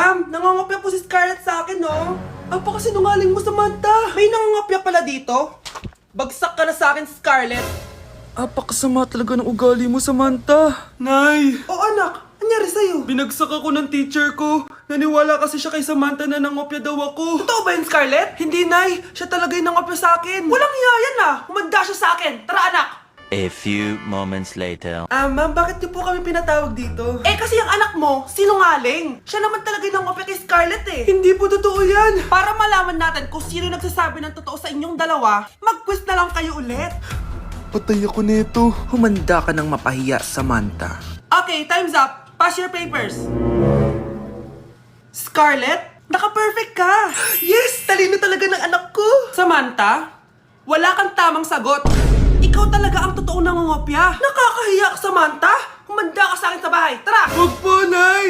Ma'am, nangangopya po si Scarlett sa akin, no? Apakasinungaling mo, Samantha. May nangangopya pala dito? Bagsak ka na sa akin, Scarlett. Apakasama talaga ng ugali mo, Samantha. Nay! O anak, anyari sa'yo? Binagsak ako ng teacher ko. Naniwala kasi siya kay Samantha na nangopya daw ako. Totoo ba yun, Scarlett? Hindi, Nay. Siya talaga yung nangopya sa akin. Walang hiya yan ah! Humanda siya sa akin! Tara, anak! A few moments later. Ma'am, bakit niyo po kami pinatawag dito? Eh kasi yung anak mo, sinungaling. Siya naman talaga yung nangopya kay Scarlett eh. Hindi po totoo yan. Para malaman natin kung sino nagsasabi ng totoo sa inyong dalawa, mag-quiz na lang kayo ulit. Patay ako nito. Humanda ka ng mapahiya, Samantha. Okay, time's up. Pass your papers. Scarlett, naka-perfect ka. Yes! Talino talaga ng anak ko. Samantha, wala kang tamang sagot. Ikaw talaga ang totoong nangungopya. Nakakahiya ka, Samantha. Humanda ka sa akin sa bahay. Tara! Huwag po, Nay!